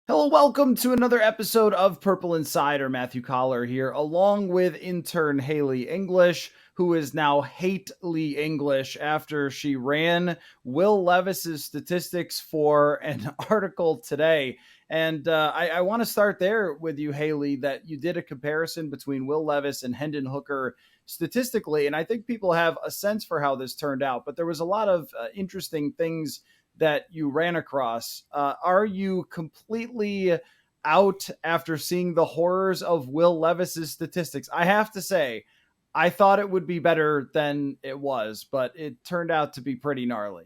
Hello, welcome to another episode of Purple Insider. Matthew Coller here, along with intern Haley English, who is now Hately English after she ran Will Levis's statistics for an article today. And I want to start there with you, Haley, that you did a comparison between Will Levis and Hendon Hooker statistically. And I think people have a sense for how this turned out. But there was a lot of interesting things that you ran across. Are you completely out after seeing the horrors of Will Levis's statistics? I have to say, I thought it would be better than it was, but it turned out to be pretty gnarly.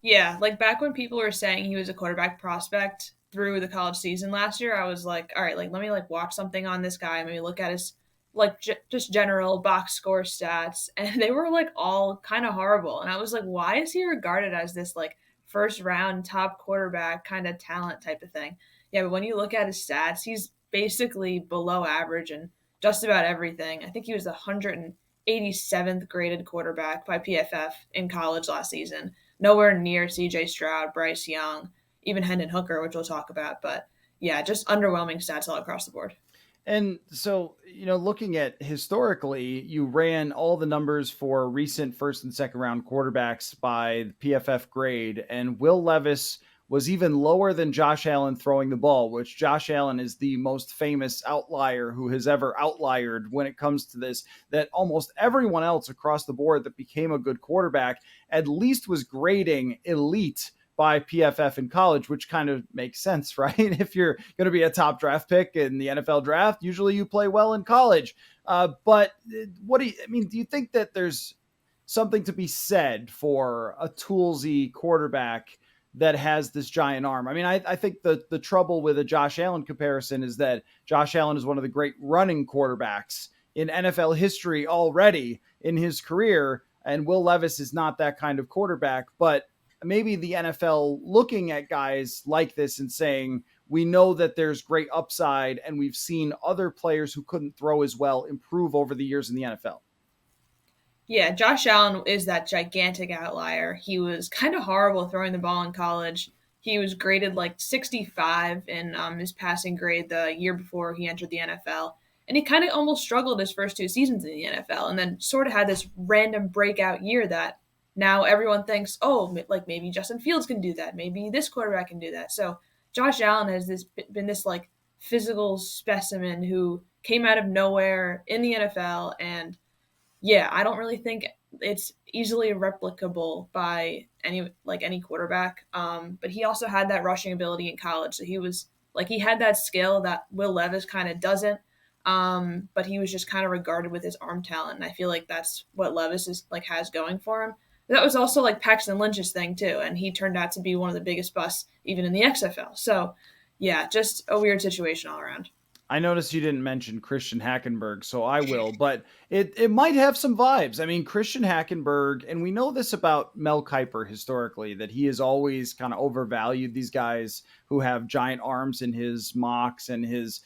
Yeah, like back when people were saying he was a quarterback prospect through the college season last year, I was like, all right, like let me like watch something on this guy, maybe look at his just general box score stats, and they were like all kind of horrible. And I was like, why is he regarded as this like first round top quarterback kind of talent type of thing? Yeah, but when you look at his stats, he's basically below average and just about everything. I think he was the 187th graded quarterback by PFF in college last season, nowhere near CJ Stroud, Bryce Young, even Hendon Hooker, which we'll talk about. But yeah, just underwhelming stats all across the board. And so, looking at historically, you ran all the numbers for recent first and second round quarterbacks by the PFF grade, and Will Levis was even lower than Josh Allen throwing the ball, which Josh Allen is the most famous outlier who has ever outliered when it comes to this. That almost everyone else across the board that became a good quarterback at least was grading elite by PFF in college, which kind of makes sense, right? If you're going to be a top draft pick in the NFL draft, usually you play well in college. But what do you, I mean, do you think that there's something to be said for a toolsy quarterback that has this giant arm? I mean, I think the trouble with a Josh Allen comparison is that Josh Allen is one of the great running quarterbacks in NFL history already in his career. And Will Levis is not that kind of quarterback, but maybe the NFL looking at guys like this and saying, we know that there's great upside, and we've seen other players who couldn't throw as well improve over the years in the NFL. Yeah, Josh Allen is that gigantic outlier. He was kind of horrible throwing the ball in college. He was graded like 65 in his passing grade the year before he entered the NFL. And he kind of almost struggled his first two seasons in the NFL and then sort of had this random breakout year that now everyone thinks, oh, like maybe Justin Fields can do that. Maybe this quarterback can do that. So Josh Allen has been this like physical specimen who came out of nowhere in the NFL. And yeah, I don't really think it's easily replicable by any quarterback. But he also had that rushing ability in college. So he was like he had that skill that Will Levis kind of doesn't. But he was just kind of regarded with his arm talent, and I feel like that's what Levis is like has going for him. That was also like Paxton Lynch's thing too, and he turned out to be one of the biggest busts even in the XFL. So yeah, just a weird situation all around. I noticed you didn't mention Christian Hackenberg, so I will, but it might have some vibes. I mean, Christian Hackenberg, and we know this about Mel Kiper historically, that he has always kind of overvalued these guys who have giant arms in his mocks and his,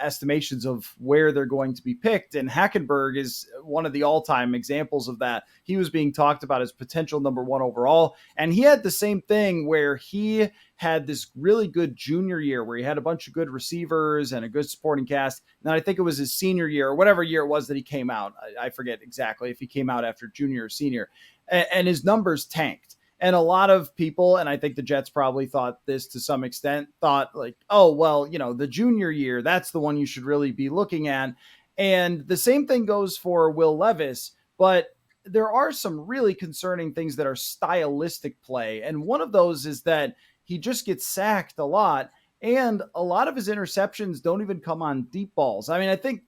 estimations of where they're going to be picked. And Hackenberg is one of the all-time examples of that. He was being talked about as potential number one overall, and he had the same thing where he had this really good junior year where he had a bunch of good receivers and a good supporting cast. And I think it was his senior year or whatever year it was that he came out. I forget exactly if he came out after junior or senior, and his numbers tanked. And a lot of people, and I think the Jets probably thought this to some extent, thought like, oh, well, the junior year, that's the one you should really be looking at. And the same thing goes for Will Levis, but there are some really concerning things that are stylistic play. And one of those is that he just gets sacked a lot. And a lot of his interceptions don't even come on deep balls. I mean, I think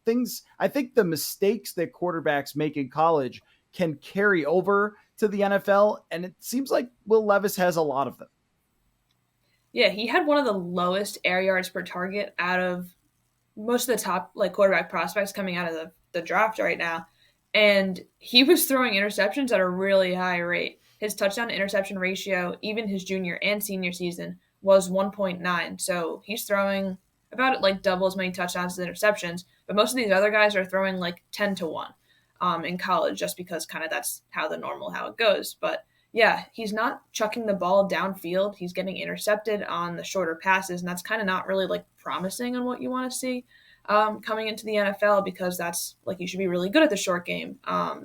the mistakes that quarterbacks make in college can carry over to the NFL. And it seems like Will Levis has a lot of them. Yeah, he had one of the lowest air yards per target out of most of the top like quarterback prospects coming out of the draft right now. And he was throwing interceptions at a really high rate. His touchdown to interception ratio, even his junior and senior season, was 1.9. So he's throwing about like double as many touchdowns as interceptions. But most of these other guys are throwing like 10 to 1 in college just because kind of that's how it goes. But yeah, he's not chucking the ball downfield. He's getting intercepted on the shorter passes, and that's kind of not really like promising on what you want to see coming into the NFL, because that's like you should be really good at the short game.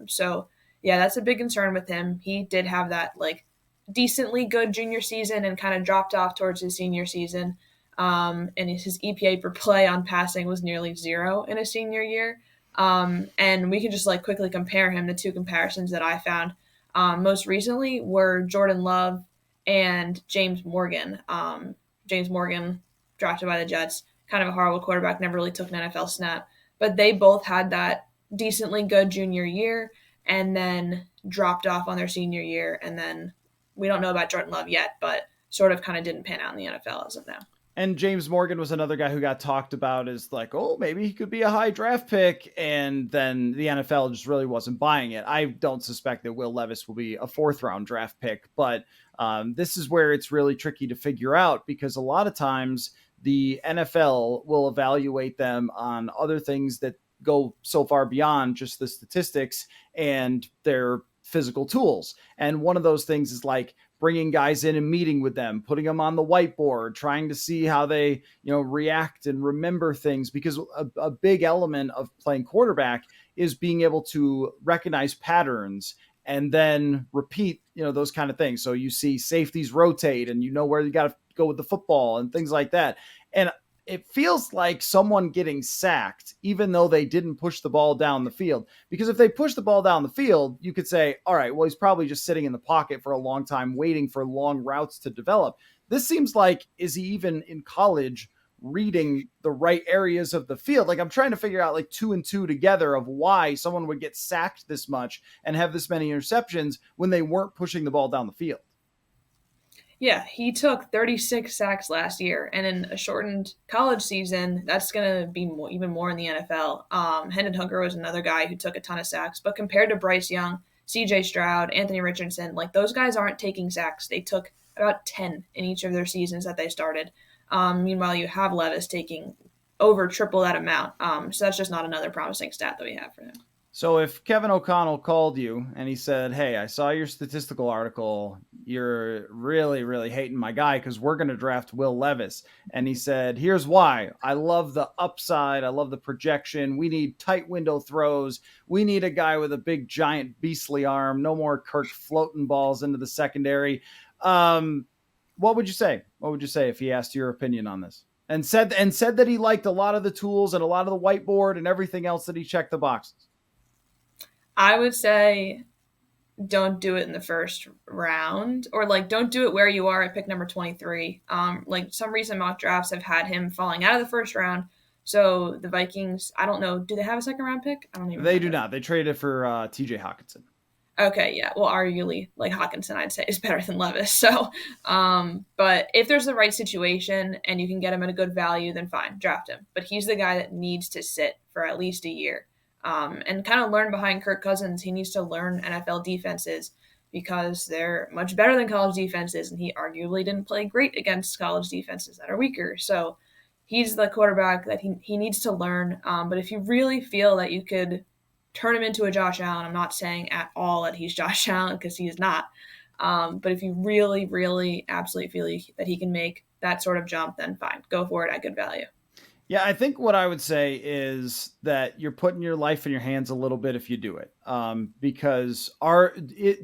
So yeah, that's a big concern with him. He did have that like decently good junior season and kind of dropped off towards his senior season. And his EPA per play on passing was nearly zero in his senior year. And we can just like quickly compare him. The two comparisons that I found most recently were Jordan Love and James Morgan. James Morgan, drafted by the Jets, kind of a horrible quarterback, never really took an NFL snap. But they both had that decently good junior year and then dropped off on their senior year. And then we don't know about Jordan Love yet, but sort of kind of didn't pan out in the NFL as of now. And James Morgan was another guy who got talked about as like, oh, maybe he could be a high draft pick. And then the NFL just really wasn't buying it. I don't suspect that Will Levis will be a fourth round draft pick, but this is where it's really tricky to figure out, because a lot of times the NFL will evaluate them on other things that go so far beyond just the statistics and their physical tools. And one of those things is like bringing guys in and meeting with them, putting them on the whiteboard, trying to see how they, react and remember things. Because a big element of playing quarterback is being able to recognize patterns and then repeat, those kind of things. So you see safeties rotate and you know where you got to go with the football and things like that. And it feels like someone getting sacked, even though they didn't push the ball down the field. Because if they push the ball down the field, you could say, all right, well, he's probably just sitting in the pocket for a long time, waiting for long routes to develop. This seems like, is he even in college reading the right areas of the field? Like, I'm trying to figure out like 2 and 2 together of why someone would get sacked this much and have this many interceptions when they weren't pushing the ball down the field. Yeah, he took 36 sacks last year, and in a shortened college season, that's going to be even more in the NFL. Hendon was another guy who took a ton of sacks, but compared to Bryce Young, C.J. Stroud, Anthony Richardson, like those guys aren't taking sacks. They took about 10 in each of their seasons that they started. Meanwhile, you have Levis taking over triple that amount. So that's just not another promising stat that we have for him. So if Kevin O'Connell called you and he said, hey, I saw your statistical article, you're really, really hating my guy because we're going to draft Will Levis. And he said, here's why. I love the upside. I love the projection. We need tight window throws. We need a guy with a big, giant, beastly arm. No more Kirk floating balls into the secondary. What would you say? What would you say if he asked your opinion on this? And said that he liked a lot of the tools and a lot of the whiteboard and everything else, that he checked the boxes? I would say don't do it in the first round, or like don't do it where you are at pick number 23. Like some recent mock drafts have had him falling out of the first round. So the Vikings, I don't know, do they have a second round pick? I don't even They remember. do not. They traded for TJ Hawkinson. Okay, yeah. Well, arguably, like Hawkinson, I'd say is better than Levis. So, but if there's the right situation and you can get him at a good value, then fine, draft him. But he's the guy that needs to sit for at least a year, and kind of learn behind Kirk Cousins. He needs to learn NFL defenses because they're much better than college defenses, and he arguably didn't play great against college defenses that are weaker. So he's the quarterback that he needs to learn. But if you really feel that you could turn him into a Josh Allen, I'm not saying at all that he's Josh Allen because he is not. But if you really, really absolutely feel that he can make that sort of jump, then fine, go for it at good value. Yeah, I think what I would say is that you're putting your life in your hands a little bit if you do it. Because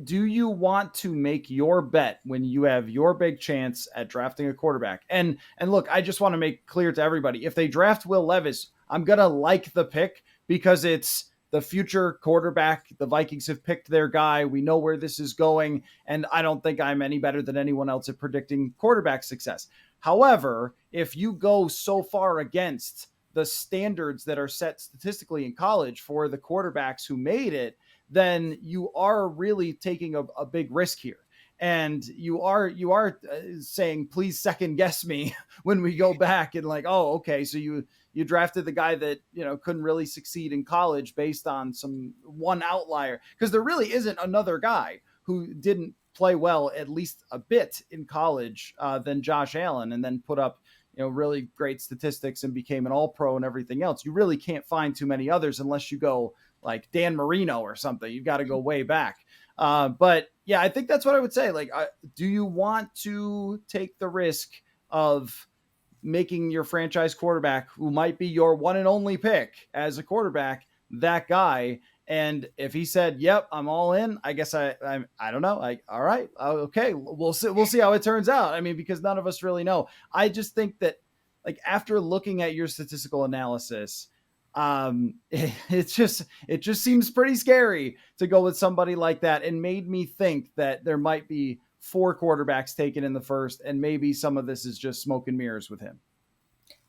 do you want to make your bet when you have your big chance at drafting a quarterback? And look, I just want to make clear to everybody, if they draft Will Levis, I'm gonna like the pick because it's the future quarterback. The Vikings have picked their guy. We know where this is going, and I don't think I'm any better than anyone else at predicting quarterback success. However, if you go so far against the standards that are set statistically in college for the quarterbacks who made it, then you are really taking a big risk here. And you are saying, please second guess me when we go back and like, oh, okay, so you drafted the guy that couldn't really succeed in college based on some one outlier, because there really isn't another guy who didn't play well at least a bit in college than Josh Allen, and then put up really great statistics and became an all-pro and everything else. You really can't find too many others unless you go like Dan Marino or something. You've got to go way back. But yeah, I think that's what I would say. Like, do you want to take the risk of making your franchise quarterback, who might be your one and only pick as a quarterback, that guy? And if he said, "Yep, I'm all in," I guess I don't know. All right, okay, we'll see. We'll see how it turns out. I mean, because none of us really know. I just think that, like, after looking at your statistical analysis, it just seems pretty scary to go with somebody like that, and made me think that there might be four quarterbacks taken in the first, and maybe some of this is just smoke and mirrors with him.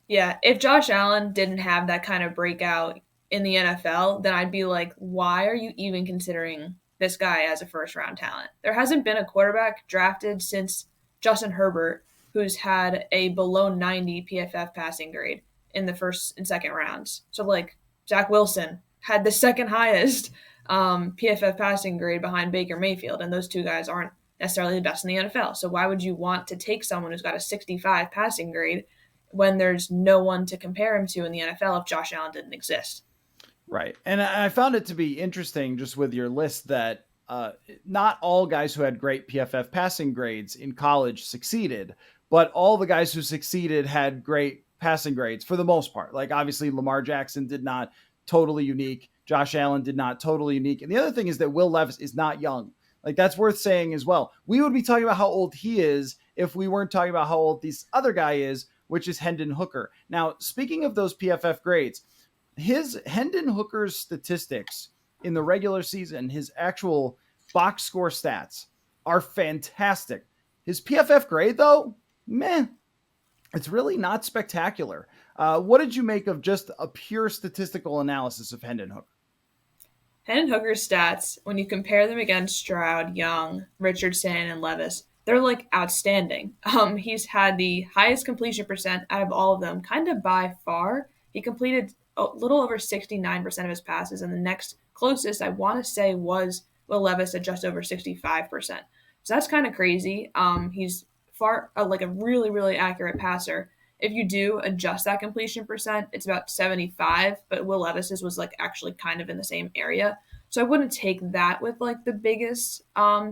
Yeah, if Josh Allen didn't have that kind of breakout in the NFL, then I'd be like, why are you even considering this guy as a first round talent? There hasn't been a quarterback drafted since Justin Herbert who's had a below 90 PFF passing grade in the first and second rounds. So, like, Zach Wilson had the second highest PFF passing grade behind Baker Mayfield, and those two guys aren't necessarily the best in the NFL. So, why would you want to take someone who's got a 65 passing grade when there's no one to compare him to in the NFL if Josh Allen didn't exist? Right. And I found it to be interesting just with your list that not all guys who had great PFF passing grades in college succeeded, but all the guys who succeeded had great passing grades for the most part. Like, obviously, Lamar Jackson did not, totally unique. Josh Allen did not, totally unique. And the other thing is that Will Levis is not young. Like, that's worth saying as well. We would be talking about how old he is if we weren't talking about how old this other guy is, which is Hendon Hooker. Now, speaking of those PFF grades, his Hendon Hooker's statistics in the regular season, his actual box score stats are fantastic. His PFF grade, though, meh, it's really not spectacular. What did you make of just a pure statistical analysis of Hendon Hooker? Hendon Hooker's stats, when you compare them against Stroud, Young, Richardson, and Levis, they're like outstanding. He's had the highest completion percent out of all of them, kind of by far. He completed a little over 69% of his passes, and the next closest, I want to say, was Will Levis at just over 65%. So that's kind of crazy. He's far like a really, really accurate passer. If you do adjust that completion percent, it's about 75, but Will Levis's was like actually kind of in the same area. So I wouldn't take that with like the biggest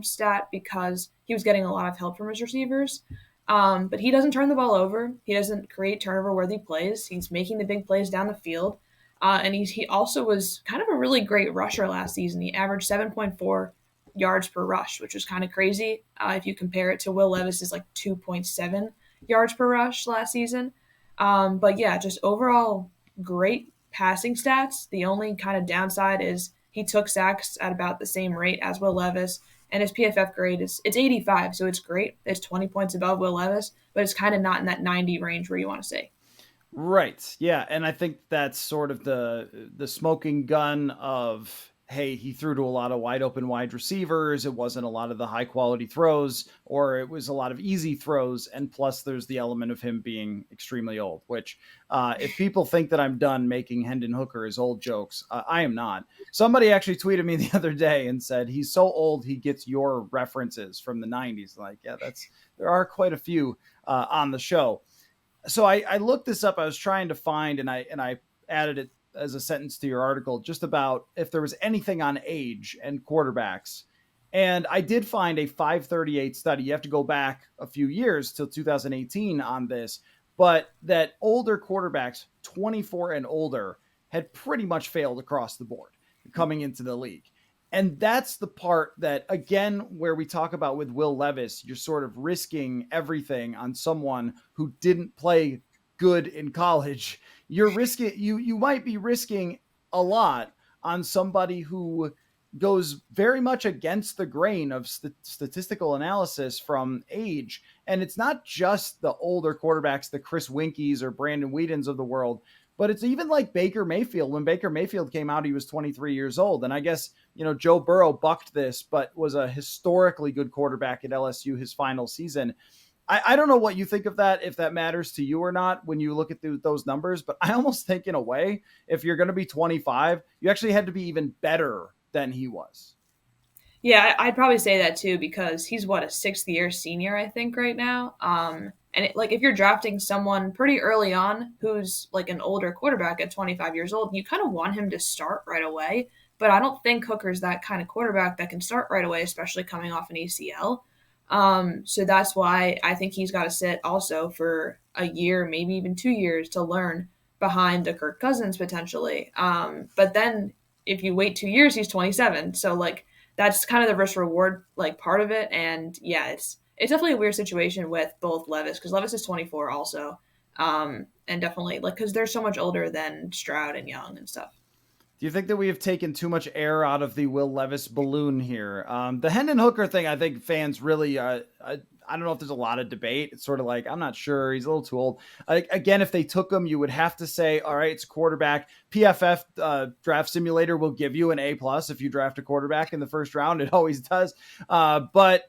stat because he was getting a lot of help from his receivers. But he doesn't turn the ball over. He doesn't create turnover worthy plays. He's making the big plays down the field. And he also was kind of a really great rusher last season. He averaged 7.4 yards per rush, which was kind of crazy if you compare it to Will Levis's like 2.7 yards per rush last season. But yeah, just overall great passing stats. The only kind of downside is he took sacks at about the same rate as Will Levis, and his PFF grade is it's 85, so it's great. It's 20 points above Will Levis, but it's kind of not in that 90 range where you want to see. Right. Yeah, and I think that's sort of the smoking gun of, hey, he threw to a lot of wide open wide receivers. It wasn't a lot of the high quality throws, or it was a lot of easy throws. And plus, there's the element of him being extremely old. Which, if people think that I'm done making Hendon Hooker his old jokes, I am not. Somebody actually tweeted me the other day and said he's so old he gets your references from the '90s. Like, yeah, there are quite a few on the show. So I looked this up. I was trying to find, and I added it as a sentence to your article, just about if there was anything on age and quarterbacks. And I did find a 538 study. You have to go back a few years till 2018 on this, but that older quarterbacks, 24 and older, had pretty much failed across the board coming into the league. And that's the part that, again, where we talk about with Will Levis, you're sort of risking everything on someone who didn't play good in college. You're risking, you might be risking a lot on somebody who goes very much against the grain of statistical analysis from age. And it's not just the older quarterbacks, the Chris Winkies or Brandon Whedons of the world, but it's even like Baker Mayfield. When Baker Mayfield came out, he was 23 years old. And I guess, Joe Burrow bucked this, but was a historically good quarterback at LSU his final season. I don't know what you think of that, if that matters to you or not when you look at those numbers, but I almost think in a way, if you're going to be 25, you actually had to be even better than he was. Yeah, I'd probably say that too because he's what, a sixth year senior, I think, right now. Like if you're drafting someone pretty early on who's like an older quarterback at 25 years old, you kind of want him to start right away but I don't think Hooker's that kind of quarterback that can start right away, especially coming off an ACL. So that's why I think he's got to sit also for a year, maybe even 2 years to learn behind the Kirk Cousins potentially. But then if you wait 2 years, he's 27. So like that's kind of the risk reward like part of it. And yeah, it's definitely a weird situation with both Levis because Levis is 24 also, and definitely like because they're so much older than Stroud and Young and stuff. Do you think that we have taken too much air out of the Will Levis balloon here? The Hendon Hooker thing, I think fans really, I don't know if there's a lot of debate. It's sort of like, I'm not sure. He's a little too old. Again, if they took him, you would have to say, all right, it's quarterback. PFF draft simulator will give you an A plus if you draft a quarterback in the first round. It always does. But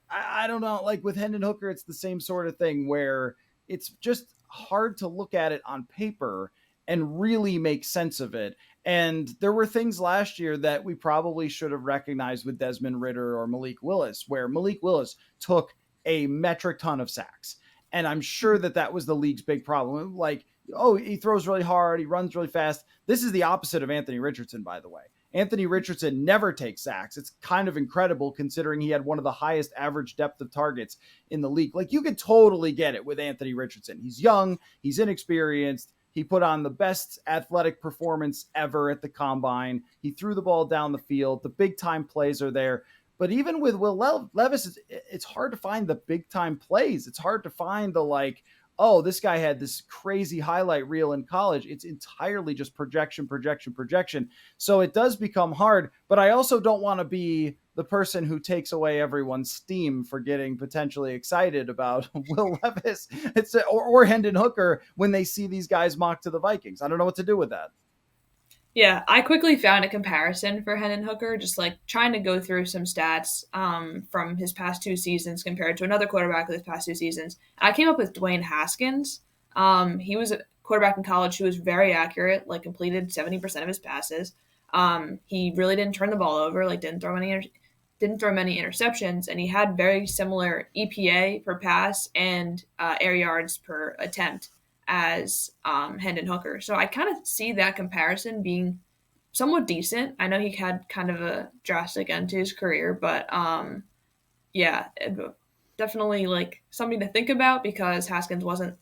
I don't know. Like with Hendon Hooker, it's the same sort of thing where it's just hard to look at it on paper and really make sense of it. And there were things last year that we probably should have recognized with Desmond Ritter or Malik Willis, where Malik Willis took a metric ton of sacks. And I'm sure that that was the league's big problem. Like, oh, he throws really hard, he runs really fast. This is the opposite of Anthony Richardson, by the way. Anthony Richardson never takes sacks. It's kind of incredible considering he had one of the highest average depth of targets in the league. Like, you could totally get it with Anthony Richardson. He's young, he's inexperienced. He put on the best athletic performance ever at the combine. He threw the ball down the field. The big time plays are there. But even with Will Levis, it's hard to find the big time plays. It's hard to find the like, oh, this guy had this crazy highlight reel in college. It's entirely just projection, projection, projection. So it does become hard. But I also don't want to be the person who takes away everyone's steam for getting potentially excited about Will Levis or Hendon Hooker when they see these guys mocked to the Vikings. I don't know what to do with that. Yeah, I quickly found a comparison for Hendon Hooker, just like trying to go through some stats from his past 2 seasons compared to another quarterback of his past 2 seasons. I came up with Dwayne Haskins. He was a quarterback in college who was very accurate, like completed 70% of his passes. He really didn't turn the ball over, like didn't throw many interceptions, and he had very similar EPA per pass and air yards per attempt as Hendon Hooker. So I kind of see that comparison being somewhat decent. I know he had kind of a drastic end to his career, but yeah, definitely like something to think about because Haskins wasn't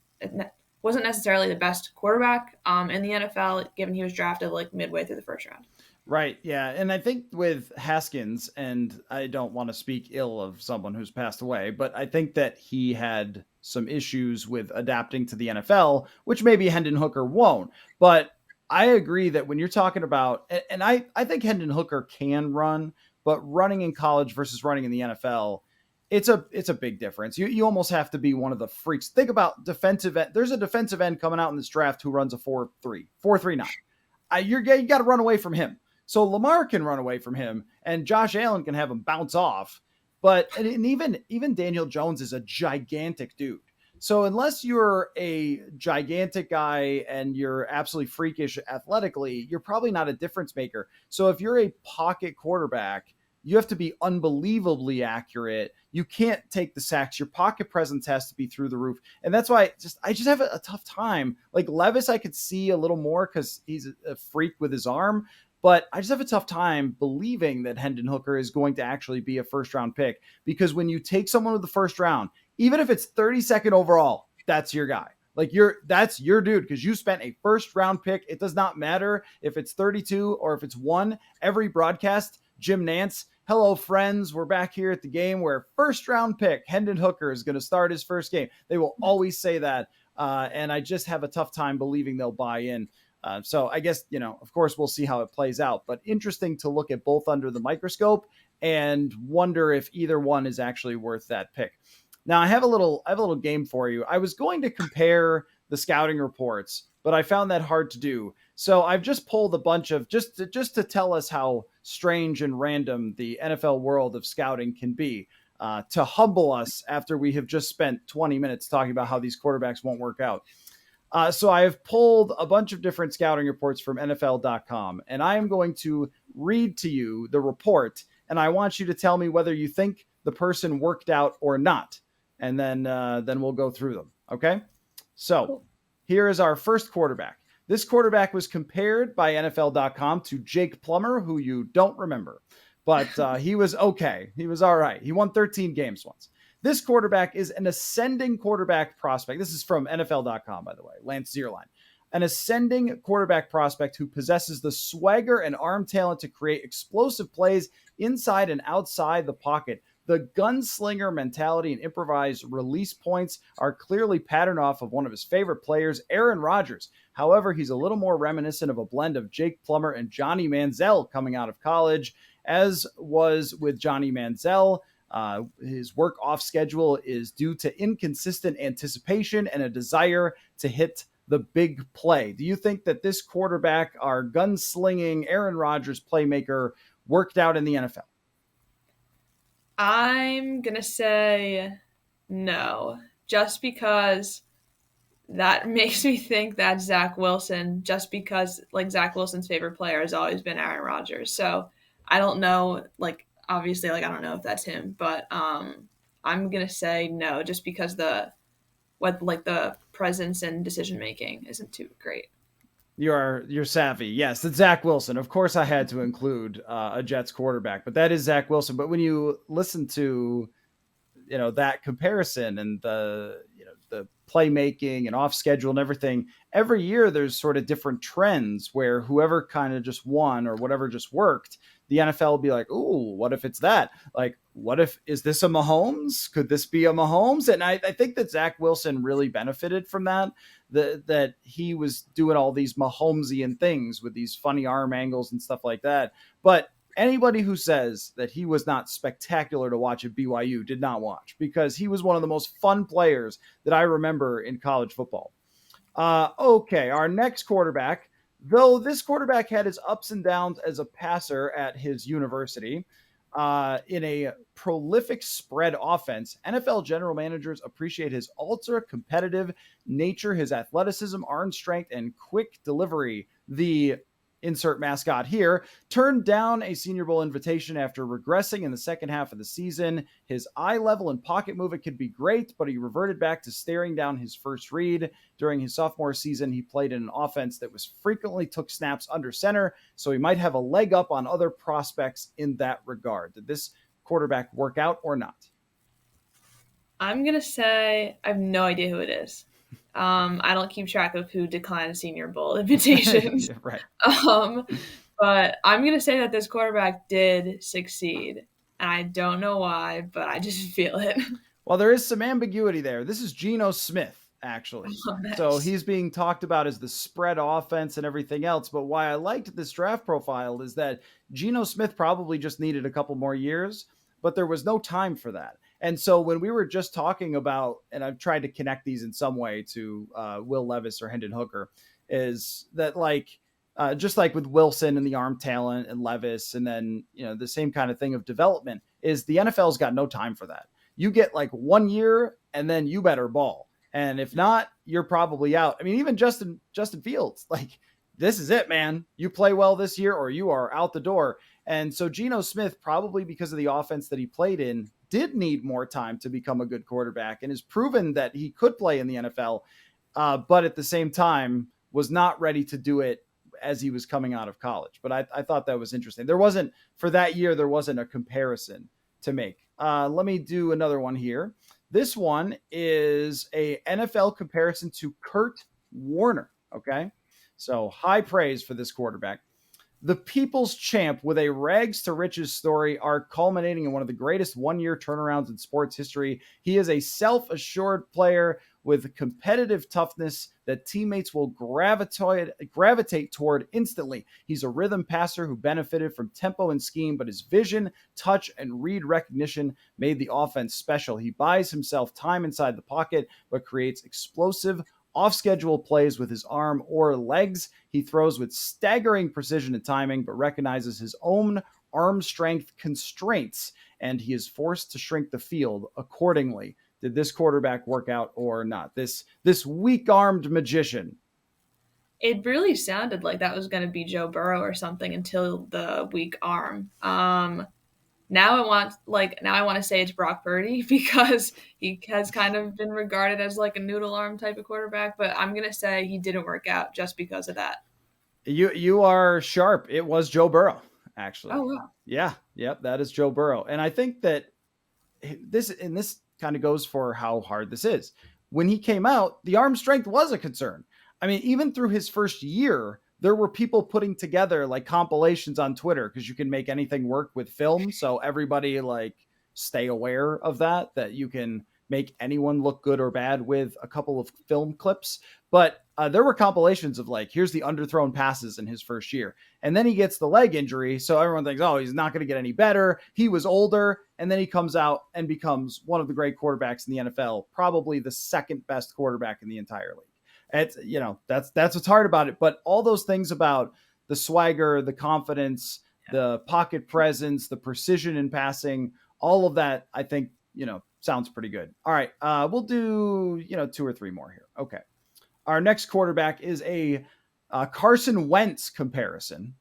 necessarily the best quarterback in the NFL, given he was drafted like midway through the first round. Right. Yeah. And I think with Haskins, and I don't want to speak ill of someone who's passed away, but I think that he had some issues with adapting to the NFL, which maybe Hendon Hooker won't. But I agree that when you're talking about, and I think Hendon Hooker can run, but running in college versus running in the NFL, it's a big difference. You almost have to be one of the freaks. Think about defensive end. There's a defensive end coming out in this draft who runs a 4.39. You got to run away from him. So Lamar can run away from him, and Josh Allen can have him bounce off. But and even Daniel Jones is a gigantic dude. So unless you're a gigantic guy and you're absolutely freakish athletically, you're probably not a difference maker. So if you're a pocket quarterback, you have to be unbelievably accurate. You can't take the sacks. Your pocket presence has to be through the roof. And that's why I just have a tough time. Like Levis, I could see a little more because he's a freak with his arm. But I just have a tough time believing that Hendon Hooker is going to actually be a first round pick because when you take someone with the first round, even if it's 32nd overall, that's your guy. Like that's your dude because you spent a first round pick. It does not matter if it's 32 or if it's 1. Every broadcast, Jim Nantz, hello friends, we're back here at the game where first round pick Hendon Hooker is going to start his first game. They will always say that. And I just have a tough time believing they'll buy in. So I guess, of course, we'll see how it plays out. But interesting to look at both under the microscope and wonder if either one is actually worth that pick. Now, I have a little game for you. I was going to compare the scouting reports, but I found that hard to do. So I've just pulled a bunch of just to tell us how strange and random the NFL world of scouting can be. To humble us after we have just spent 20 minutes talking about how these quarterbacks won't work out. So I have pulled a bunch of different scouting reports from NFL.com, and I am going to read to you the report, and I want you to tell me whether you think the person worked out or not, and then we'll go through them. Okay? So here is our first quarterback. This quarterback was compared by NFL.com to Jake Plummer, who you don't remember, but he was okay. He was all right. He won 13 games once. This quarterback is an ascending quarterback prospect. This is from NFL.com, by the way, Lance Zierlein. An ascending quarterback prospect who possesses the swagger and arm talent to create explosive plays inside and outside the pocket. The gunslinger mentality and improvised release points are clearly patterned off of one of his favorite players, Aaron Rodgers. However, he's a little more reminiscent of a blend of Jake Plummer and Johnny Manziel coming out of college, as was with Johnny Manziel. His work off schedule is due to inconsistent anticipation and a desire to hit the big play. Do you think that this quarterback, our gunslinging Aaron Rodgers playmaker, worked out in the NFL? I'm going to say no, just because that makes me think that Zach Wilson, just because like Zach Wilson's favorite player has always been Aaron Rodgers. So I don't know, like obviously, like I don't know if that's him, but I'm gonna say no, just because the presence and decision making isn't too great. You're savvy. Yes, it's Zach Wilson. Of course, I had to include a Jets quarterback, but that is Zach Wilson. But when you listen to that comparison and the playmaking and off schedule and everything, every year there's sort of different trends where whoever kind of just won or whatever just worked, the NFL will be like, ooh, what if it's that? Like, what if, is this a Mahomes? Could this be a Mahomes? And I think that Zach Wilson really benefited from that, that he was doing all these Mahomesian things with these funny arm angles and stuff like that. But anybody who says that he was not spectacular to watch at BYU did not watch, because he was one of the most fun players that I remember in college football. Okay, our next quarterback, though this quarterback had his ups and downs as a passer at his university, in a prolific spread offense, NFL general managers appreciate his ultra competitive nature, his athleticism, arm strength, and quick delivery. The insert mascot here, turned down a Senior Bowl invitation after regressing in the second half of the season. His eye level and pocket movement could be great, but he reverted back to staring down his first read. During his sophomore season, he played in an offense that was frequently took snaps under center, so he might have a leg up on other prospects in that regard. Did this quarterback work out or not? I'm gonna say I have no idea who it is. I don't keep track of who declined Senior Bowl invitations. Right. Um, but I'm gonna say that this quarterback did succeed, and I don't know why, but I just feel it. Well, there is some ambiguity there. This is Geno Smith, actually. Oh, So nice. he's being talked about as the spread offense and everything else. But why I liked this draft profile is that Geno Smith probably just needed a couple more years, but there was no time for that. And so when we were just talking about, and I've tried to connect these in some way to Will Levis or Hendon Hooker, is that just like with Wilson and the arm talent and Levis, and then the same kind of thing of development, is the NFL's got no time for that. You get like 1 year and then you better ball. And if not, you're probably out. I mean, even Justin Fields, like, this is it, man. You play well this year or you are out the door. And so Geno Smith, probably because of the offense that he played in, did need more time to become a good quarterback and has proven that he could play in the NFL, but at the same time was not ready to do it as he was coming out of college. But I thought that was interesting. There wasn't, for that year, there wasn't a comparison to make. Let me do another one here. This one is a NFL comparison to Kurt Warner. Okay. So high praise for this quarterback. The people's champ with a rags to riches story are culminating in one of the greatest 1 year turnarounds in sports history. He is a self-assured player with competitive toughness that teammates will gravitate toward instantly. He's a rhythm passer who benefited from tempo and scheme, but his vision, touch, and read recognition made the offense special. He buys himself time inside the pocket, but creates explosive off-schedule plays with his arm or legs. He throws with staggering precision and timing, but recognizes his own arm strength constraints, and he is forced to shrink the field accordingly. Did this quarterback work out or not? This weak-armed magician. It really sounded like that was going to be Joe Burrow or something until the weak arm. Now I want to say it's Brock Purdy because he has kind of been regarded as like a noodle arm type of quarterback, but I'm gonna say he didn't work out just because of that. You are sharp. It was Joe Burrow, Oh actually. wow. Yeah, yep, that is Joe Burrow. And I think that this kind of goes for how hard this is. When he came out, the arm strength was a concern. I mean, even through his first year, there were people putting together like compilations on Twitter because you can make anything work with film. So everybody like stay aware of that you can make anyone look good or bad with a couple of film clips. But there were compilations of like, here's the underthrown passes in his first year. And then he gets the leg injury. So everyone thinks, oh, he's not going to get any better. He was older. And then he comes out and becomes one of the great quarterbacks in the NFL, probably the second best quarterback in the entire league. It's, that's what's hard about it. But all those things about the swagger, the confidence, the pocket presence, the precision in passing, all of that, I think, sounds pretty good. All right. We'll do, two or three more here. Okay. Our next quarterback is a Carson Wentz comparison.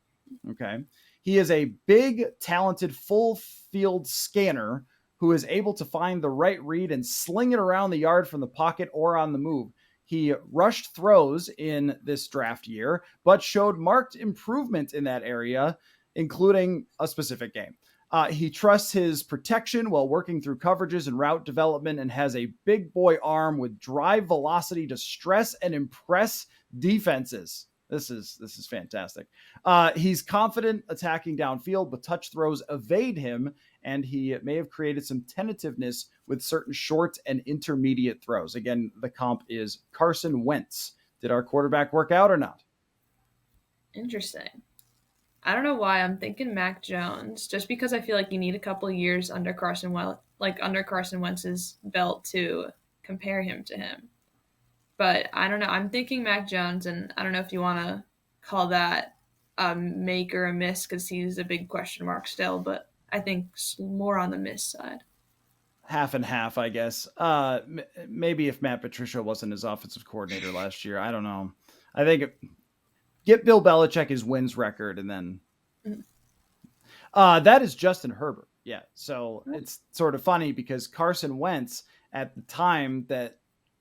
Okay. He is a big, talented, full field scanner who is able to find the right read and sling it around the yard from the pocket or on the move. He rushed throws in this draft year, but showed marked improvement in that area, including a specific game. He trusts his protection while working through coverages and route development and has a big boy arm with drive velocity to stress and impress defenses. This is fantastic. He's confident attacking downfield, but touch throws evade him, and he may have created some tentativeness with certain short and intermediate throws. Again, the comp is Carson Wentz. Did our quarterback work out or not? Interesting. I don't know why I'm thinking Mac Jones, just because I feel like you need a couple of years under under Carson Wentz's belt to compare him to him. But I don't know. I'm thinking Mac Jones, and I don't know if you want to call that a make or a miss because he's a big question mark still. But I think more on the miss side. Half and half, I guess. Maybe if Matt Patricia wasn't his offensive coordinator last year, I don't know. I think get Bill Belichick his wins record, and then Mhm. that is Justin Herbert. Yeah, so it's sort of funny because Carson Wentz at the time that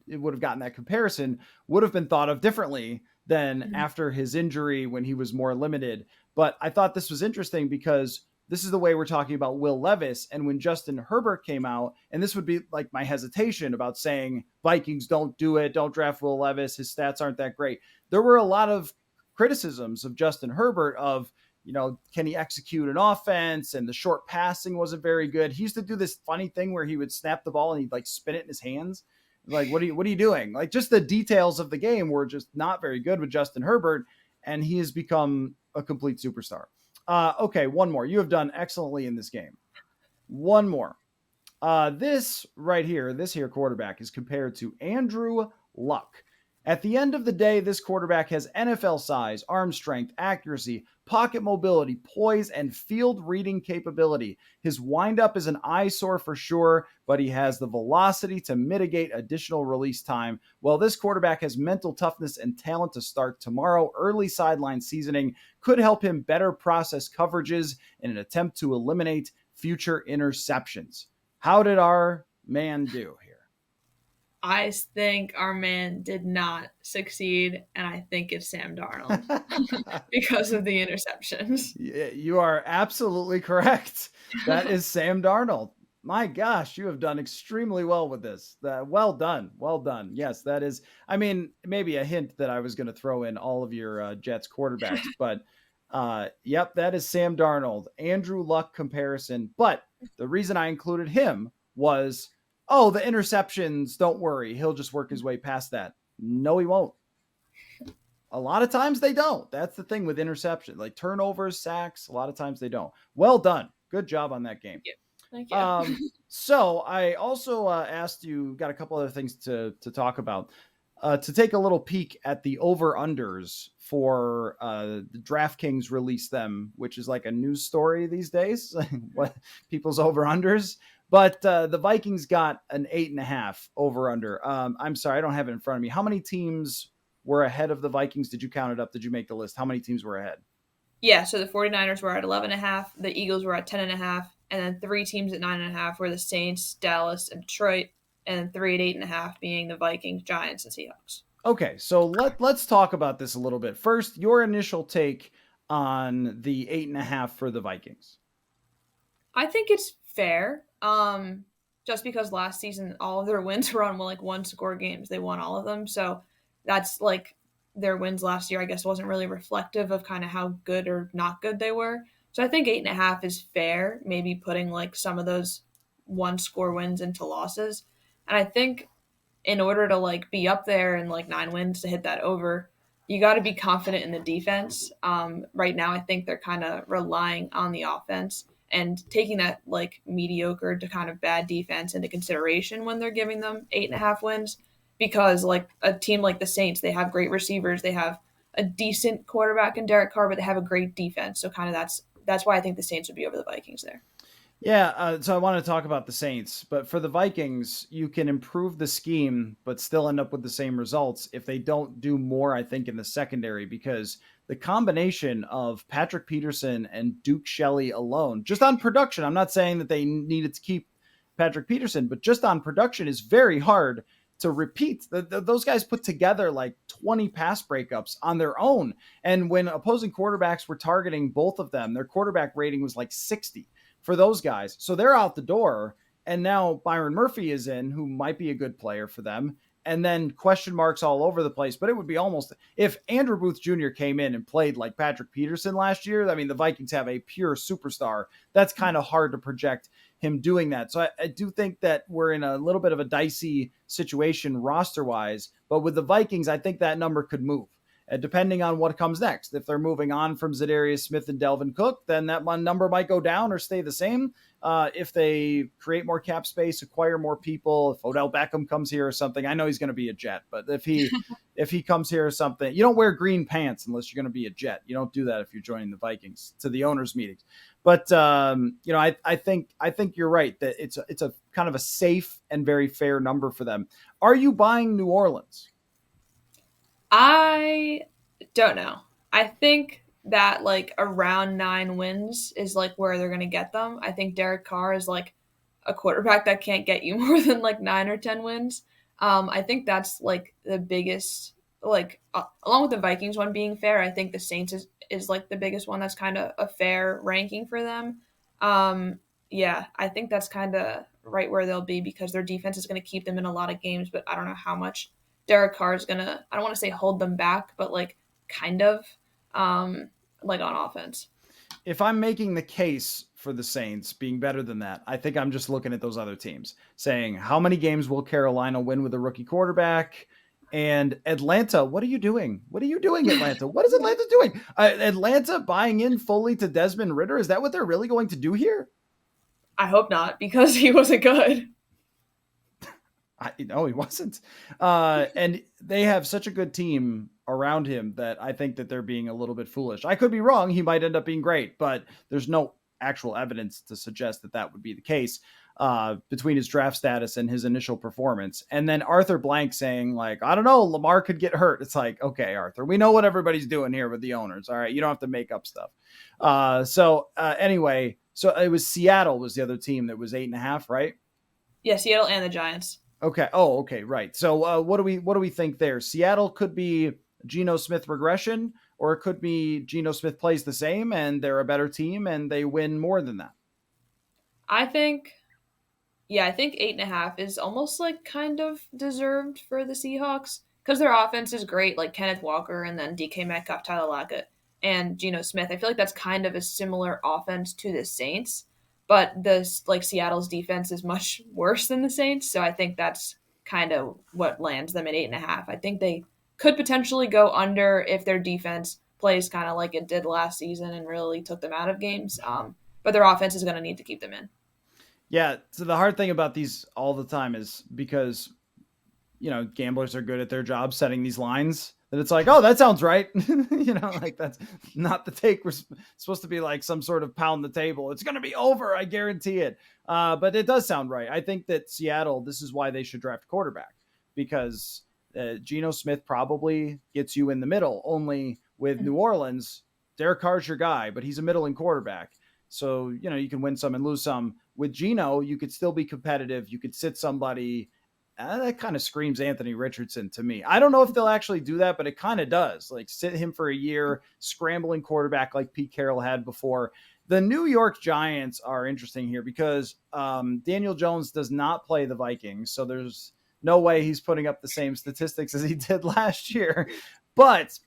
it would have gotten that comparison would have been thought of differently than Mhm. after his injury when he was more limited. But I thought this was interesting because this is the way we're talking about Will Levis. And when Justin Herbert came out, and this would be like my hesitation about saying Vikings don't do it, don't draft Will Levis, his stats aren't that great. There were a lot of criticisms of Justin Herbert of, can he execute an offense? And the short passing wasn't very good. He used to do this funny thing where he would snap the ball and he'd like spin it in his hands. Like, what are you doing? Like, just the details of the game were just not very good with Justin Herbert, and he has become a complete superstar. Okay, one more. You have done excellently in this game. One more. This here quarterback is compared to Andrew Luck. At the end of the day, this quarterback has NFL size, arm strength, accuracy, pocket mobility, poise, and field reading capability. His windup is an eyesore for sure, but he has the velocity to mitigate additional release time. While this quarterback has mental toughness and talent to start tomorrow, early sideline seasoning could help him better process coverages in an attempt to eliminate future interceptions. How did our man do here? I think our man did not succeed, and I think it's Sam Darnold because of the interceptions. You are absolutely correct. That is Sam Darnold. My gosh, you have done extremely well with this. Well done. Well done. Yes, that is, I mean, maybe a hint that I was going to throw in all of your Jets quarterbacks, but yep, that is Sam Darnold. Andrew Luck comparison. But the reason I included him was, oh, the interceptions, don't worry. He'll just work his way past that. No, he won't. A lot of times they don't. That's the thing with interception, like turnovers, sacks. A lot of times they don't. Well done. Good job on that game. Yeah. Thank you. So I also asked you, got a couple other things to talk about, to take a little peek at the over unders for the DraftKings release them, which is like a news story these days. What people's over unders. But the Vikings got an 8.5 over under. I'm sorry, I don't have it in front of me. How many teams were ahead of the Vikings? Did you count it up? Did you make the list? How many teams were ahead? Yeah, so the 49ers were at 11.5, the Eagles were at 10.5, and then three teams at 9.5 were the Saints, Dallas, and Detroit, and then three at 8.5 being the Vikings, Giants, and Seahawks. Okay, so let's talk about this a little bit. First, your initial take on the 8.5 for the Vikings. I think it's fair. Just because last season all of their wins were on like one score games, they won all of them. So that's like their wins last year. I guess wasn't really reflective of kind of how good or not good they were. So I think 8.5 is fair. Maybe putting like some of those one score wins into losses, and I think in order to like be up there and like 9 wins to hit that over, you got to be confident in the defense. Right now, I think they're kind of relying on the offense and taking that like mediocre to kind of bad defense into consideration when they're giving them 8.5 wins. Because like a team like the Saints, they have great receivers, they have a decent quarterback in Derek Carr, but they have a great defense. So kind of that's why I think the Saints would be over the Vikings there. Yeah, so I want to talk about the Saints, but for the Vikings, you can improve the scheme, but still end up with the same results if they don't do more, I think, in the secondary, because the combination of Patrick Peterson and Duke Shelley alone, just on production, I'm not saying that they needed to keep Patrick Peterson, but just on production is very hard to repeat. Those guys put together like 20 pass breakups on their own. And when opposing quarterbacks were targeting both of them, their quarterback rating was like 60 for those guys. So they're out the door. And now Byron Murphy is in, who might be a good player for them. And then question marks all over the place. But it would be almost, if Andrew Booth Jr. came in and played like Patrick Peterson last year, I mean, the Vikings have a pure superstar. That's kind of hard to project him doing that. So I do think that we're in a little bit of a dicey situation roster wise. But with the Vikings, I think that number could move. Depending on what comes next. If they're moving on from Zadarius Smith and Delvin Cook, then that number might go down or stay the same. If they create more cap space, acquire more people, if Odell Beckham comes here or something, I know he's going to be a Jet, but if he comes here or something, you don't wear green pants unless you're going to be a Jet. You don't do that if you're joining the Vikings to the owners' meetings. But I think you're right that it's a kind of a safe and very fair number for them. Are you buying New Orleans? I don't know. I think that like around 9 wins is like where they're gonna get them. I think Derek Carr is like a quarterback that can't get you more than like 9 or 10 wins. I think that's like the biggest like along with the Vikings one being fair. I think the Saints is like the biggest one that's kind of a fair ranking for them. Yeah, I think that's kind of right where they'll be because their defense is going to keep them in a lot of games, but I don't know how much Derek Carr is gonna, I don't want to say hold them back, but like kind of like on offense. If I'm making the case for the Saints being better than that, I think I'm just looking at those other teams saying, how many games will Carolina win with a rookie quarterback? And Atlanta, what are you doing? What are you doing, Atlanta? What is Atlanta doing? Atlanta buying in fully to Desmond Ritter? Is that what they're really going to do here? I hope not because he wasn't good. No, he wasn't. And they have such a good team around him that I think that they're being a little bit foolish. I could be wrong. He might end up being great, but there's no actual evidence to suggest that that would be the case between his draft status and his initial performance. And then Arthur Blank saying like, I don't know, Lamar could get hurt. It's like, okay, Arthur, we know what everybody's doing here with the owners. All right. You don't have to make up stuff. Anyway, so it was Seattle was the other team that was 8.5, right? Yeah, Seattle and the Giants. Okay. Oh, okay. Right. So what do we think there? Seattle could be Geno Smith regression, or it could be Geno Smith plays the same and they're a better team and they win more than that. I think, yeah, I think 8.5 is almost like kind of deserved for the Seahawks because their offense is great, like Kenneth Walker and then DK Metcalf, Tyler Lockett, and Geno Smith. I feel like that's kind of a similar offense to the Saints, but this like Seattle's defense is much worse than the Saints, so I think that's kind of what lands them at 8.5. I think they could potentially go under if their defense plays kind of like it did last season and really took them out of games. But their offense is going to need to keep them in. Yeah. So the hard thing about these all the time is because, gamblers are good at their job setting these lines that it's like, oh, that sounds right. Like that's not the take. We're supposed to be like some sort of pound the table. It's going to be over. I guarantee it. But it does sound right. I think that Seattle, this is why they should draft quarterback because Geno Smith probably gets you in the middle. Only with New Orleans, Derek Carr's your guy, but he's a middling quarterback. So, you can win some and lose some. With Geno, you could still be competitive. You could sit somebody. That kind of screams Anthony Richardson to me. I don't know if they'll actually do that, but it kind of does. Like sit him for a year, scrambling quarterback like Pete Carroll had before. The New York Giants are interesting here because Daniel Jones does not play the Vikings. So there's no way he's putting up the same statistics as he did last year. But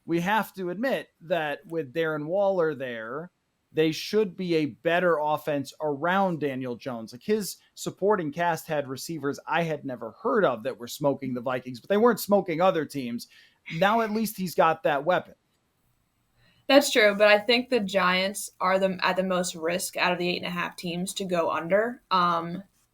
we have to admit that with Darren Waller there, they should be a better offense around Daniel Jones. Like his supporting cast had receivers I had never heard of that were smoking the Vikings, but they weren't smoking other teams. Now at least he's got that weapon. That's true, but I think the Giants are at the most risk out of the 8.5 teams to go under.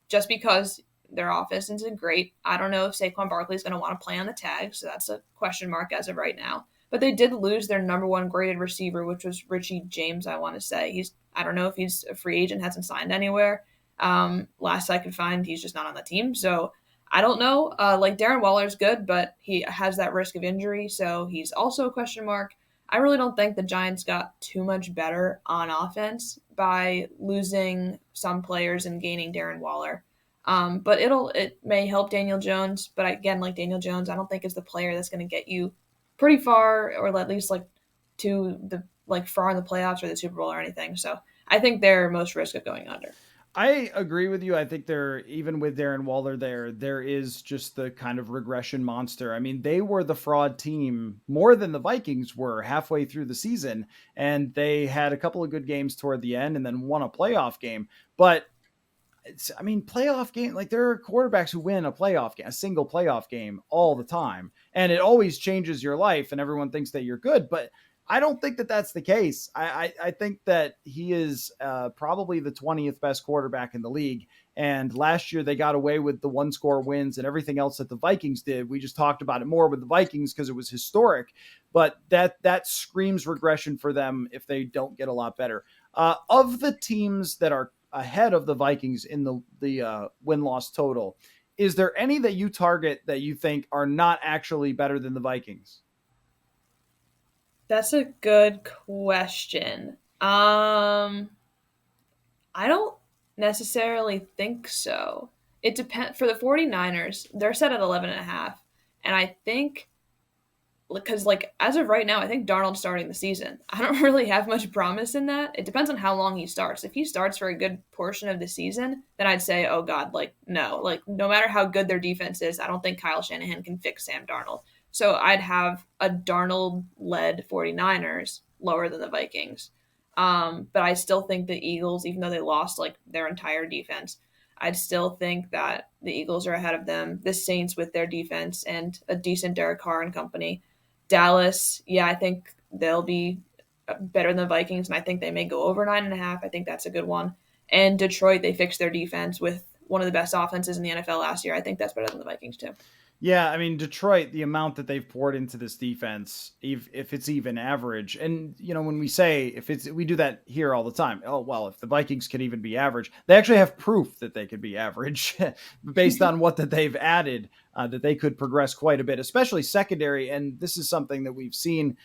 Just because their offense isn't great. I don't know if Saquon Barkley is going to want to play on the tag, so that's a question mark as of right now. But they did lose their number one graded receiver, which was Richie James. I want to say I don't know if he's a free agent, hasn't signed anywhere. Last I could find, he's just not on the team. So I don't know. Like Darren Waller's good, but he has that risk of injury, so he's also a question mark. I really don't think the Giants got too much better on offense by losing some players and gaining Darren Waller. But it may help Daniel Jones, but again, like Daniel Jones, I don't think is the player that's going to get you pretty far, or at least like to the like far in the playoffs or the Super Bowl or anything. So I think they're most risk of going under. I agree with you. I think even with Darren Waller there is just the kind of regression monster. I mean, they were the fraud team more than the Vikings were halfway through the season, and they had a couple of good games toward the end and then won a playoff game. But playoff game, like there are quarterbacks who win a playoff game, a single playoff game all the time. And it always changes your life and everyone thinks that you're good. But I don't think that that's the case. I think that he is probably the 20th best quarterback in the league. And last year they got away with the one score wins and everything else that the Vikings did. We just talked about it more with the Vikings because it was historic, but that screams regression for them if they don't get a lot better. Of the teams that are ahead of the Vikings in the win-loss total, is there any that you target that you think are not actually better than the Vikings? That's a good question. I don't necessarily think so. It depends. For the 49ers, they're set at 11.5. And I think, because like as of right now, I think Darnold's starting the season. I don't really have much promise in that. It depends on how long he starts. If he starts for a good portion of the season, then I'd say, oh God, like no. Like no matter how good their defense is, I don't think Kyle Shanahan can fix Sam Darnold. So I'd have a Darnold-led 49ers lower than the Vikings. But I still think the Eagles, even though they lost like their entire defense, I'd still think that the Eagles are ahead of them. The Saints with their defense and a decent Derek Carr and company. Dallas, yeah, I think they'll be better than the Vikings, and I think they may go over 9.5. I think that's a good one. And Detroit, they fixed their defense with one of the best offenses in the NFL last year. I think that's better than the Vikings too. Yeah, I mean Detroit, the amount that they've poured into this defense, if it's even average, and when we say we do that here all the time. Oh well, if the Vikings can even be average, they actually have proof that they could be average based on what that they've added, that they could progress quite a bit, especially secondary. And this is something that we've seen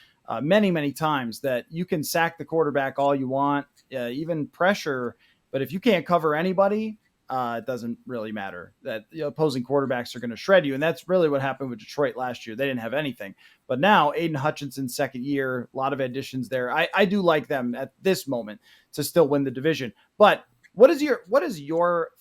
many times, that you can sack the quarterback all you want, even pressure, but if you can't cover anybody, it doesn't really matter. That the opposing quarterbacks are going to shred you. And that's really what happened with Detroit last year. They didn't have anything. But now Aiden Hutchinson's second year, a lot of additions there. I do like them at this moment to still win the division. But what is your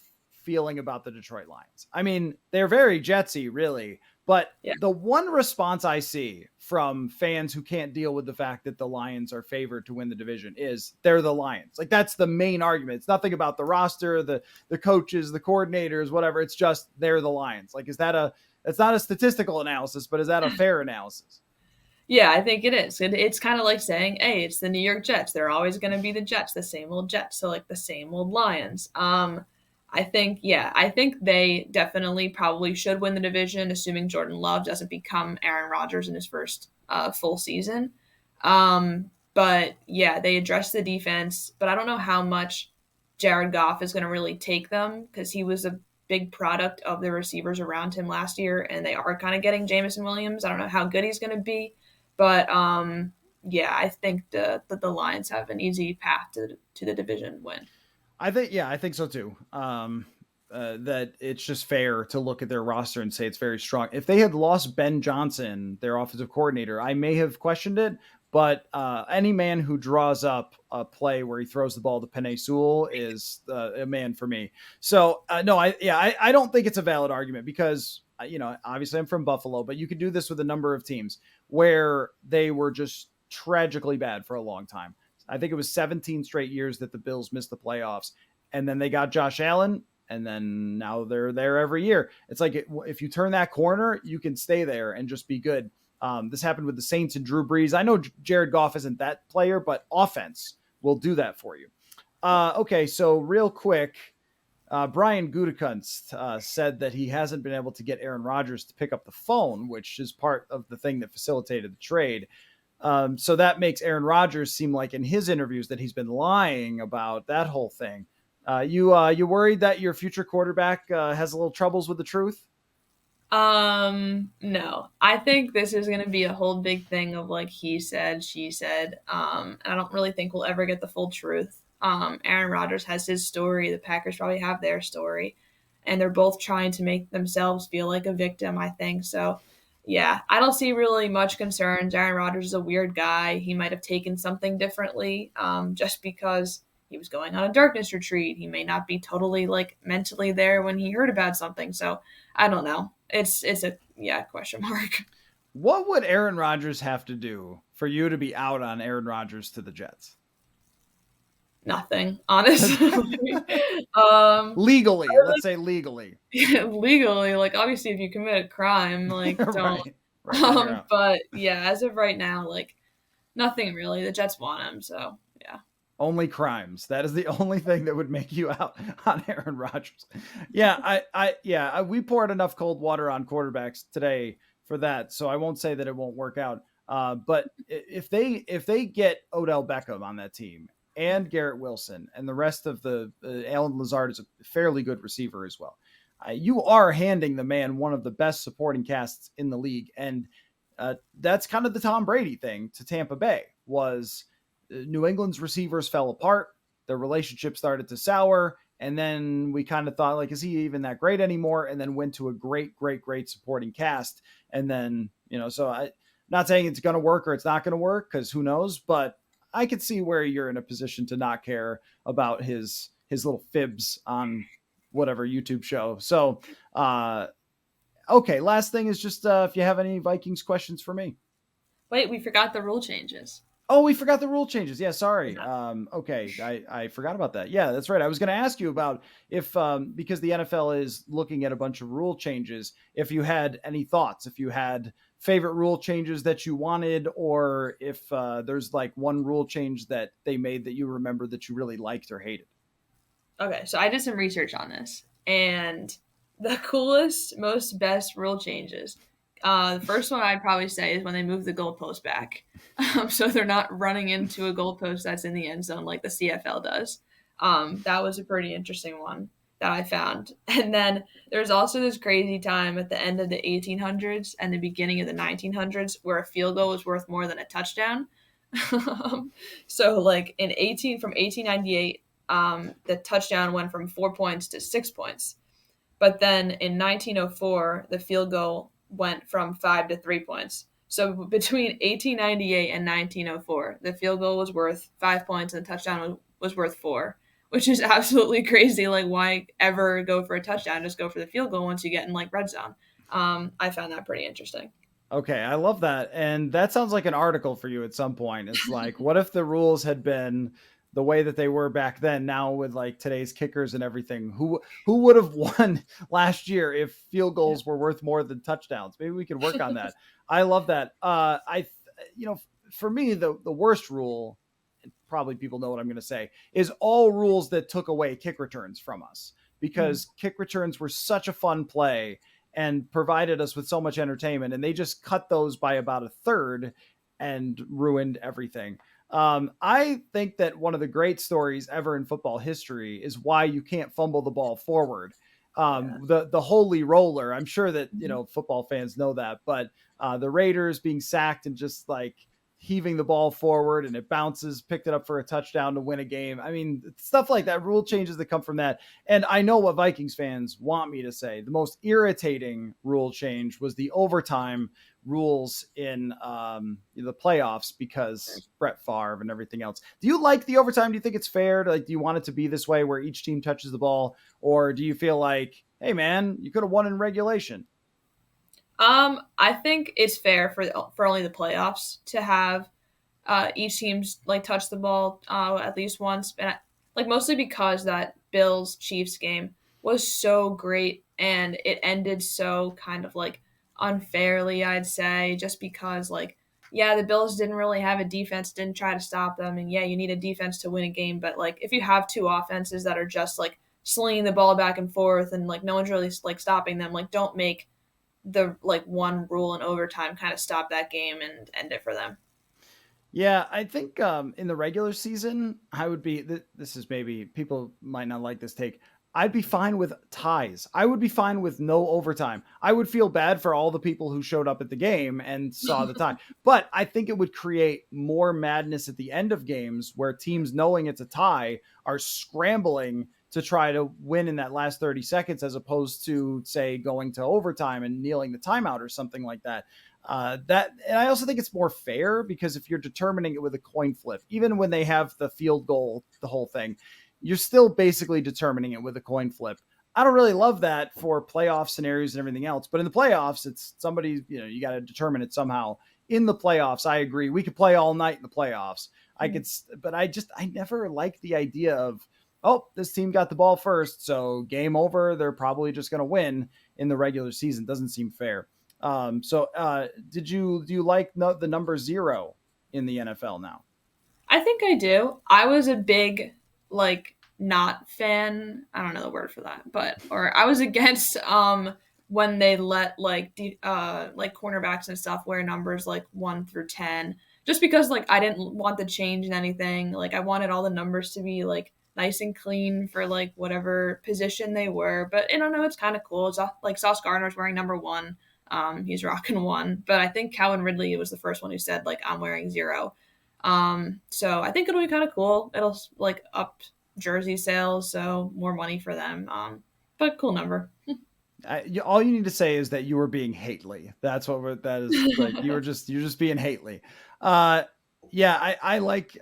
feeling about the Detroit Lions? I mean, they're very Jetsy, really. But Yeah. the one response I see from fans who can't deal with the fact that the Lions are favored to win the division is they're the Lions. Like that's the main argument. It's nothing about the roster, the coaches, the coordinators, whatever. It's just they're the Lions. Like, it's not a statistical analysis, but is that a fair analysis? Yeah, I think it is. It's kind of like saying, hey, it's the New York Jets. They're always going to be the Jets, the same old Jets. So like the same old Lions. I think they definitely probably should win the division, assuming Jordan Love doesn't become Aaron Rodgers in his first full season. But yeah, they addressed the defense, but I don't know how much Jared Goff is going to really take them, because he was a big product of the receivers around him last year, and they are kind of getting Jameson Williams. I don't know how good he's going to be, but yeah, I think the Lions have an easy path to the division win. I think so too. That it's just fair to look at their roster and say it's very strong. If they had lost Ben Johnson, their offensive coordinator, I may have questioned it. But any man who draws up a play where he throws the ball to Penei Sewell is a man for me. So no, I don't think it's a valid argument because obviously I'm from Buffalo, but you could do this with a number of teams where they were just tragically bad for a long time. I think it was 17 straight years that the Bills missed the playoffs. And then they got Josh Allen, and then now they're there every year. It's like if you turn that corner, you can stay there and just be good. This happened with the Saints and Drew Brees. I know Jared Goff isn't that player, but offense will do that for you. Okay, so real quick, Brian Gutekunst said that he hasn't been able to get Aaron Rodgers to pick up the phone, which is part of the thing that facilitated the trade. So that makes Aaron Rodgers seem like in his interviews that he's been lying about that whole thing. You worried that your future quarterback has a little troubles with the truth? No. I think this is gonna be a whole big thing of like he said, she said. I don't really think we'll ever get the full truth. Aaron Rodgers has his story, the Packers probably have their story, and they're both trying to make themselves feel like a victim, I think. So yeah, I don't see really much concerns. Aaron Rodgers is a weird guy. He might have taken something differently, just because he was going on a darkness retreat. He may not be totally like mentally there when he heard about something. So I don't know. It's a yeah question mark. What would Aaron Rodgers have to do for you to be out on Aaron Rodgers to the Jets? Nothing, honestly. um, Legally, let's say legally. legally, like obviously, if you commit a crime, like don't. Right. Right. Then you're out. But yeah, as of right now, like nothing really. The Jets want him, so yeah. Only crimes. That is the only thing that would make you out on Aaron Rodgers. Yeah, we poured enough cold water on quarterbacks today for that, so I won't say that it won't work out. But if they get Odell Beckham on that team and Garrett Wilson and the rest of the Alan Lazard is a fairly good receiver as well. You are handing the man one of the best supporting casts in the league, and that's kind of the Tom Brady thing to Tampa Bay was New England's receivers fell apart. Their relationship started to sour. And then we kind of thought, like, is he even that great anymore? And then went to a great supporting cast. And then, so I'm not saying it's going to work or it's not going to work because who knows, but I could see where you're in a position to not care about his little fibs on whatever YouTube show. So, okay. Last thing is just if you have any Vikings questions for me. Wait, we forgot the rule changes. Oh, we forgot the rule changes. Yeah, sorry. Okay, I forgot about that. Yeah, that's right. I was going to ask you about if because the NFL is looking at a bunch of rule changes, if you had any thoughts, if you had favorite rule changes that you wanted, or if there's like one rule change that they made that you remember that you really liked or hated. Okay, so I did some research on this, and the coolest, most best rule changes. The first one I'd probably say is when they move the goalpost back, so they're not running into a goalpost that's in the end zone like the CFL does. That was a pretty interesting one that I found. And then there's also this crazy time at the end of the 1800s and the beginning of the 1900s where a field goal was worth more than a touchdown. So like in 18 from 1898 the touchdown went from 4 points to 6 points. But then in 1904, the field goal went from 5 to 3 points. So between 1898 and 1904, the field goal was worth 5 points and the touchdown was worth four, which is absolutely crazy. Like, why ever go for a touchdown? Just go for the field goal once you get in like red zone. I found that pretty interesting. Okay, I love that. And that sounds like an article for you at some point. It's like, what if the rules had been the way that they were back then, now with like today's kickers and everything? Who would have won last year if field goals were worth more than touchdowns? Maybe we could work on that. I love that. For me, the worst rule, and probably people know what I'm going to say, is all rules that took away kick returns from us, because kick returns were such a fun play and provided us with so much entertainment, and they just cut those by about a third and ruined everything. I think that one of the great stories ever in football history is why you can't fumble the ball forward. The holy roller. I'm sure that football fans know that, but the Raiders being sacked and just like heaving the ball forward and it bounces, picked it up for a touchdown to win a game. I mean, stuff like that, rule changes that come from that. And I know what Vikings fans want me to say. The most irritating rule change was the overtime rules in the playoffs because Brett Favre and everything else. Do you like the overtime? Do you think it's fair? Do you want it to be this way where each team touches the ball? Or do you feel like, hey, man, you could have won in regulation? I think it's fair for only the playoffs to have each team's like touch the ball at least once, and like mostly because that Bills Chiefs game was so great and it ended so kind of like unfairly, I'd say, just because like yeah, the Bills didn't really have a defense, didn't try to stop them, and yeah, you need a defense to win a game, but like if you have two offenses that are just like slinging the ball back and forth and like no one's really like stopping them, like don't make the like one rule in overtime kind of stop that game and end it for them. Yeah, I think in the regular season, I would be. This is maybe people might not like this take. I'd be fine with ties. I would be fine with no overtime. I would feel bad for all the people who showed up at the game and saw the tie. But I think it would create more madness at the end of games where teams, knowing it's a tie, are scrambling to try to win in that last 30 seconds as opposed to, say, going to overtime and kneeling the timeout or something like that. And I also think it's more fair because if you're determining it with a coin flip, even when they have the field goal, the whole thing, you're still basically determining it with a coin flip. I don't really love that for playoff scenarios and everything else, but in the playoffs, it's somebody, you got to determine it somehow. In the playoffs, I agree. We could play all night in the playoffs. But I never liked the idea of, oh, this team got the ball first, so game over. They're probably just going to win in the regular season. Doesn't seem fair. Do you like the number 0 in the NFL now? I think I do. I was a big like not fan. I don't know the word for that, but or I was against when they let like cornerbacks and stuff wear numbers like 1 through 10, just because like I didn't want the change in anything. Like I wanted all the numbers to be like nice and clean for like whatever position they were. But I don't know, it's kind of cool. It's like Sauce Gardner's wearing number 1. He's rocking 1, but I think Calvin Ridley was the first one who said like I'm wearing 0. So I think it'll be kind of cool. It'll like up jersey sales, so more money for them. But cool number. All you need to say is that you were being hately. That's that is like. You're just being hately. Yeah, I like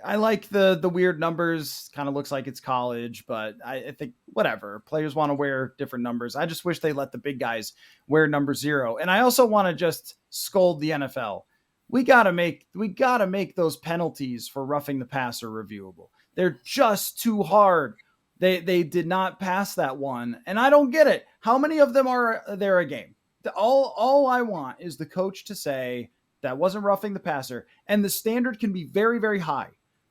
the weird numbers. Kind of looks like it's college, but I think whatever. Players want to wear different numbers. I just wish they let the big guys wear number 0. And I also want to just scold the NFL. We gotta make those penalties for roughing the passer reviewable. They're just too hard. They did not pass that one, and I don't get it. How many of them are there a game? All I want is the coach to say that wasn't roughing the passer, and the standard can be very, very high.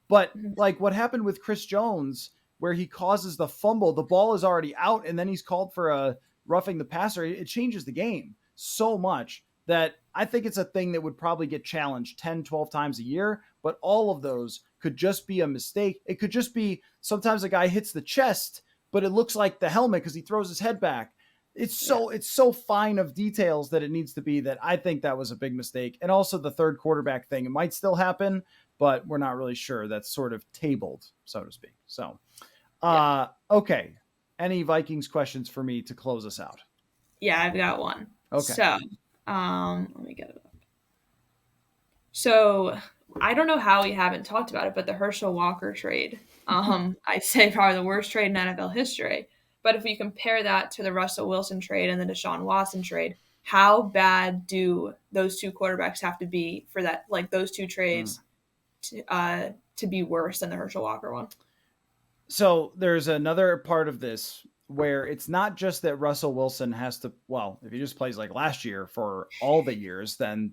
But like what happened with Chris Jones, where he causes the fumble, the ball is already out, and then he's called for a roughing the passer. It changes the game so much that I think it's a thing that would probably get challenged 10, 12 times a year, but all of those could just be a mistake. It could just be sometimes a guy hits the chest, but it looks like the helmet because he throws his head back. It's so fine of details that it needs to be that I think that was a big mistake. And also the third quarterback thing, it might still happen, but we're not really sure. That's sort of tabled, so to speak. So, okay. Any Vikings questions for me to close us out? Yeah, I've got one. Okay. So, let me get it up. So, I don't know how we haven't talked about it, but the Herschel Walker trade, I'd say probably the worst trade in NFL history. But if we compare that to the Russell Wilson trade and the Deshaun Watson trade, how bad do those two quarterbacks have to be for that, like those two trades, to be worse than the Herschel Walker one? So there's another part of this where it's not just that Russell Wilson has to, well, if he just plays like last year for all the years, then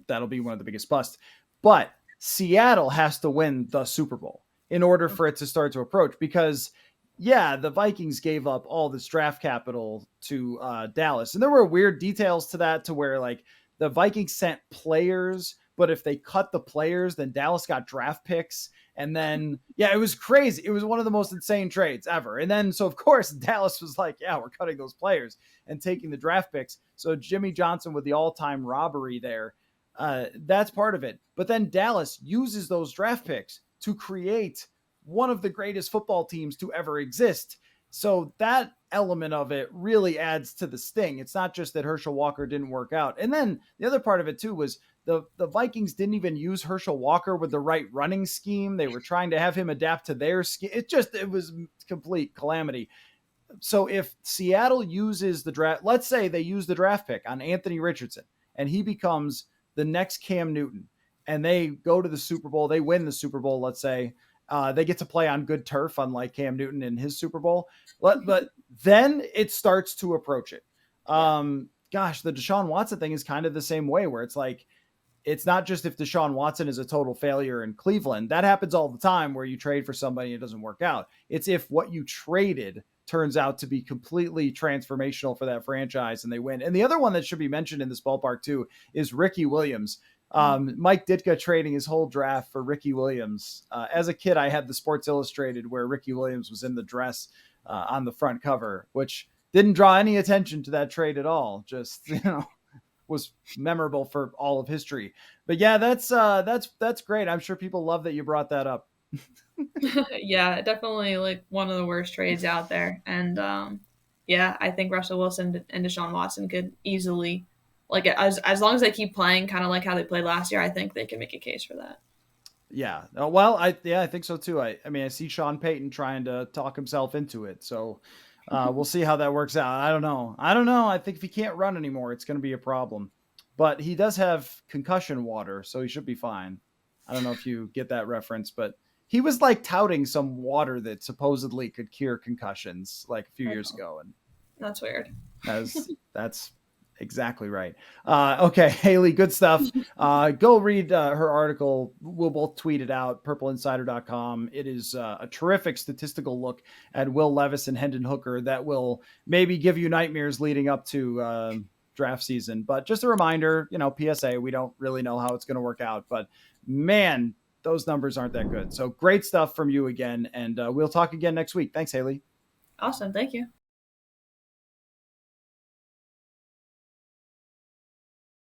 that'll be one of the biggest busts. But Seattle has to win the Super Bowl in order for it to start to approach, because the Vikings gave up all this draft capital to Dallas. And there were weird details to that, to where like the Vikings sent players, but if they cut the players, then Dallas got draft picks. And then, it was crazy. It was one of the most insane trades ever. And then, so of course, Dallas was like, we're cutting those players and taking the draft picks. So Jimmy Johnson with the all-time robbery there. That's part of it. But then Dallas uses those draft picks to create one of the greatest football teams to ever exist. So that element of it really adds to the sting. It's not just that Herschel Walker didn't work out. And then the other part of it too was the Vikings didn't even use Herschel Walker with the right running scheme. They were trying to have him adapt to their scheme. It was complete calamity. So if Seattle uses the draft, let's say they use the draft pick on Anthony Richardson and he becomes the next Cam Newton and they go to the Super Bowl, they win the Super Bowl, let's say, they get to play on good turf, unlike Cam Newton in his Super Bowl. But then it starts to approach it. Gosh, the Deshaun Watson thing is kind of the same way, where it's like, it's not just if Deshaun Watson is a total failure in Cleveland. That happens all the time where you trade for somebody and it doesn't work out. It's if what you traded turns out to be completely transformational for that franchise and they win. And the other one that should be mentioned in this ballpark too is Ricky Williams. Mike Ditka trading his whole draft for Ricky Williams. As a kid, I had the Sports Illustrated where Ricky Williams was in the dress on the front cover, which didn't draw any attention to that trade at all. Just, was memorable for all of history. But yeah, that's great. I'm sure people love that you brought that up. Yeah, definitely like one of the worst trades out there. And yeah, I think Russell Wilson and Deshaun Watson could easily, like, as long as they keep playing kind of like how they played last year, I think they can make a case for that. Yeah. Well, I think so too. I mean, I see Sean Payton trying to talk himself into it. So we'll see how that works out. I don't know. I think if he can't run anymore, it's going to be a problem. But he does have concussion water, so he should be fine. I don't know if you get that reference, but he was like touting some water that supposedly could cure concussions like a few years ago, and That's weird. that's exactly right. Okay, Haley, good stuff. Go read her article. We'll both tweet it out, purpleinsider.com. It is a terrific statistical look at Will Levis and Hendon Hooker that will maybe give you nightmares leading up to draft season. But just a reminder, PSA, we don't really know how it's going to work out. But man, those numbers aren't that good. So great stuff from you again. And we'll talk again next week. Thanks, Haley. Awesome. Thank you.